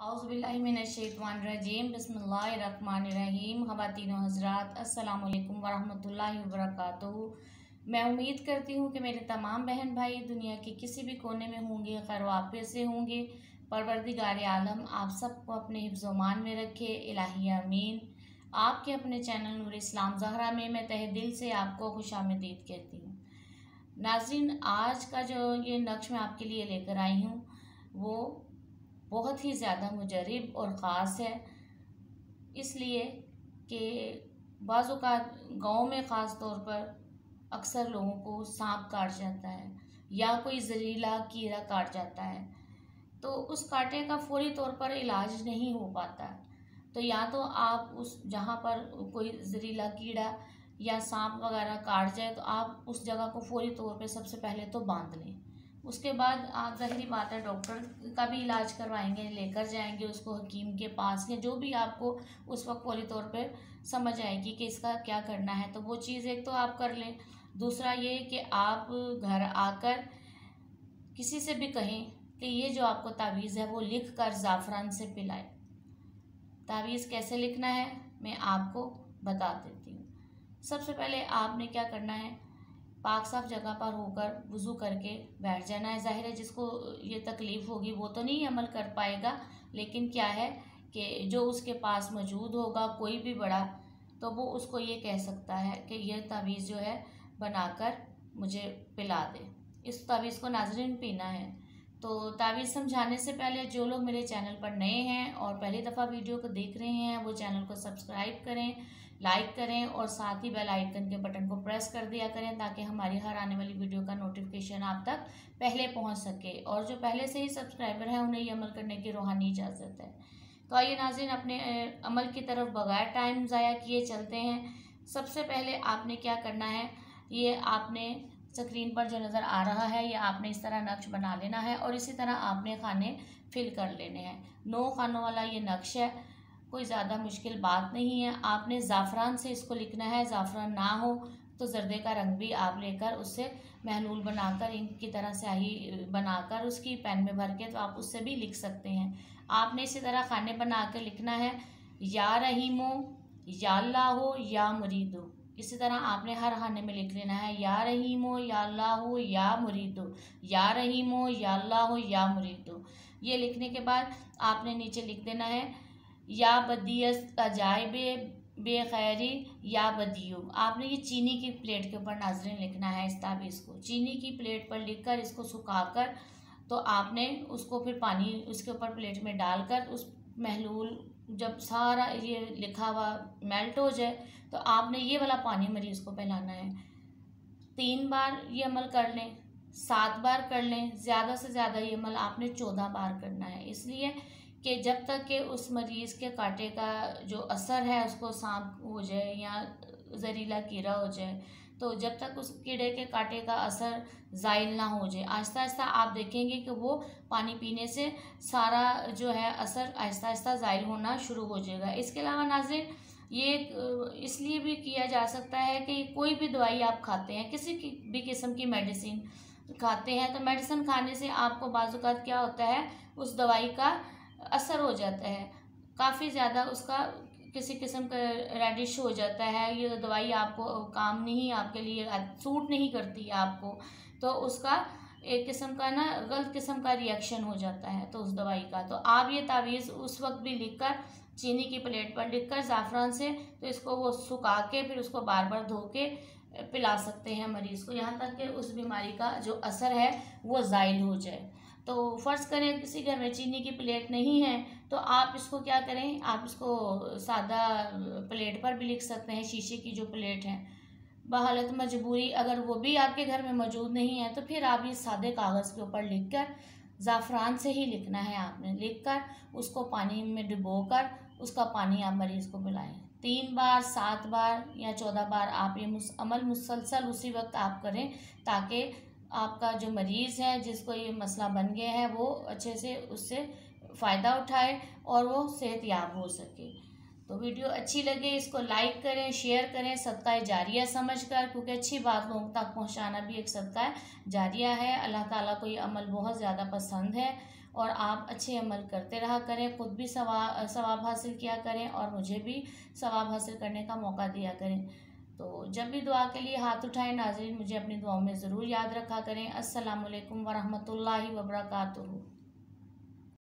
औज़ुबिल्लाहिमिनश्शैतानिर्रजीम बिस्मिल्लाहिर्रहमानिर्रहीम। ख़वातीन व हज़रात, अस्सलामु अलैकुम वरहमतुल्लाहि वबरकातुहू। मैं उम्मीद करती हूँ कि मेरे तमाम बहन भाई दुनिया के किसी भी कोने में होंगे, खैर वाफ़ियत से होंगे। परवरदिगार आलम आप सबको अपने हिफ्ज़-ओ-मान में रखे, इलाही आमीन। आपके अपने चैनल नूर इस्लाम ज़हरा में मैं तहे दिल से आपको खुशामदीद कहती हूँ। नाज़रीन, आज का जो ये नक्श मैं आपके लिए लेकर आई हूँ वो बहुत ही ज़्यादा मुजर्रिब और ख़ास है, इसलिए कि बाज़ औक़ात गाँव में ख़ास तौर पर अक्सर लोगों को सांप काट जाता है या कोई जहरीला कीड़ा काट जाता है, तो उस कांटे का फौरी तौर पर इलाज नहीं हो पाता। तो या तो आप उस जहाँ पर कोई जहरीला कीड़ा या सांप वगैरह काट जाए तो आप उस जगह को फौरी तौर पे सबसे पहले तो बांध लें। उसके बाद आप ज़ाहिरी बात है डॉक्टर का भी इलाज करवाएंगे, लेकर जाएंगे उसको हकीम के पास, या जो भी आपको उस वक्त फौरी तौर पे समझ आएगी कि इसका क्या करना है, तो वो चीज़ एक तो आप कर लें। दूसरा ये कि आप घर आकर किसी से भी कहें कि ये जो आपको तावीज़ है वो लिख कर ज़ाफ़रान से पिलाएं। तावीज़ कैसे लिखना है मैं आपको बता देती हूँ। सबसे पहले आपने क्या करना है, पाक साफ़ जगह पर होकर वज़ू करके बैठ जाना है। ज़ाहिर है जिसको ये तकलीफ़ होगी वो तो नहीं अमल कर पाएगा, लेकिन क्या है कि जो उसके पास मौजूद होगा कोई भी बड़ा, तो वो उसको ये कह सकता है कि ये तावीज़ जो है बनाकर मुझे पिला दे। इस तावीज़ को नाज़रीन पीना है। तो तावीज़ समझाने से पहले जो लोग मेरे चैनल पर नए हैं और पहली दफ़ा वीडियो को देख रहे हैं वो चैनल को सब्सक्राइब करें, लाइक करें और साथ ही बेल आइकन के बटन को प्रेस कर दिया करें ताकि हमारी हर आने वाली वीडियो का नोटिफिकेशन आप तक पहले पहुंच सके। और जो पहले से ही सब्सक्राइबर हैं उन्हें ये अमल करने की रूहानी इजाज़त है। तो आइए नाज़रीन, अपने अमल की तरफ बगैर टाइम ज़ाया किए चलते हैं। सबसे पहले आपने क्या करना है, ये आपने स्क्रीन पर जो नज़र आ रहा है ये आपने इस तरह नक्श बना लेना है और इसी तरह आपने खाने फिल कर लेने हैं। 9 खानों वाला ये नक्श है, कोई ज़्यादा मुश्किल बात नहीं है। आपने ज़ाफ़रान से इसको लिखना है, ज़ाफ़रान ना हो तो जर्दे का रंग भी आप लेकर उससे महलूल बनाकर इंक की तरह स्याही बनाकर उसकी पेन में भर के तो आप उससे भी लिख सकते हैं। आपने इसी तरह खाने बना के लिखना है, या रहीमो, या अल्लाहो, या मुरीदो। इसी तरह आपने हर खाने में लिख लेना है, या रहीमो, या अल्लाहो, या मुरीदो, या रहीमो, या अल्लाहो, या मुरीदो। ये लिखने के बाद आपने नीचे लिख देना है, या बदियस अजाइबे बेखैरी या बदियो। आपने ये चीनी की प्लेट के ऊपर नाज़रीन लिखना है इस तावीज़ को। चीनी की प्लेट पर लिखकर इसको सुखाकर तो आपने उसको फिर पानी उसके ऊपर प्लेट में डालकर उस महलूल जब सारा ये लिखा हुआ मेल्ट हो जाए तो आपने ये वाला पानी मरीज़ को पिलाना है। 3 बार ये अमल कर लें, 7 बार कर लें, ज़्यादा से ज़्यादा ये अमल आपने 14 बार करना है, इसलिए कि जब तक कि उस मरीज़ के कांटे का जो असर है उसको सांप हो जाए या जहरीला कीड़ा हो जाए, तो जब तक उस कीड़े के कांटे का असर ज़ाइल ना हो जाए, आहिस्ता आहिस्ता आप देखेंगे कि वो पानी पीने से सारा जो है असर आहिस्ता आहिस्ता ज़ाइल होना शुरू हो जाएगा। इसके अलावा नाज़रीन ये इसलिए भी किया जा सकता है कि कोई भी दवाई आप खाते हैं, किसी की भी किस्म की मेडिसिन खाते हैं, तो मेडिसिन खाने से आपको बाज़ औक़ात क्या होता है उस दवाई का असर हो जाता है, काफ़ी ज़्यादा उसका किसी किस्म का रेडिश हो जाता है, ये दवाई आपको काम नहीं, आपके लिए सूट नहीं करती आपको, तो उसका एक किस्म का ना गलत किस्म का रिएक्शन हो जाता है तो उस दवाई का। तो आप ये तावीज़ उस वक्त भी लिखकर चीनी की प्लेट पर लिखकर ज़ाफ़रान से तो इसको वो सुखा के फिर उसको बार बार धो के पिला सकते हैं मरीज़ को, यहाँ तक कि उस बीमारी का जो असर है वो ज़ाइल हो जाए। तो फ़र्ज़ करें किसी घर में चीनी की प्लेट नहीं है तो आप इसको क्या करें, आप इसको सादा प्लेट पर भी लिख सकते हैं, शीशे की जो प्लेट है। बहालत मजबूरी अगर वो भी आपके घर में मौजूद नहीं है तो फिर आप ये सादे कागज़ के ऊपर लिखकर ज़ाफ़रान से ही लिखना है, आपने लिखकर उसको पानी में डुबोकर उसका पानी आप मरीज़ को पिलाएं। 3 बार, 7 बार या 14 बार आप ये अमल मुसलसल उसी वक्त आप करें ताकि आपका जो मरीज़ है जिसको ये मसला बन गया है वो अच्छे से उससे फ़ायदा उठाए और वो सेहतयाब हो सके। तो वीडियो अच्छी लगे इसको लाइक करें, शेयर करें, सदका जारिया समझकर, क्योंकि अच्छी बात लोगों तक पहुंचाना भी एक सदका जारिया है। अल्लाह ताला को ये अमल बहुत ज़्यादा पसंद है और आप अच्छे अमल करते रहा करें, ख़ुद भी सवाब हासिल किया करें और मुझे भी सवाब हासिल करने का मौका दिया करें। तो जब भी दुआ के लिए हाथ उठाएं नाज़रीन, मुझे अपनी दुआओं में ज़रूर याद रखा करें। अस्सलामु अलैकुम वरहमतुल्लाहि वबरकातुहू।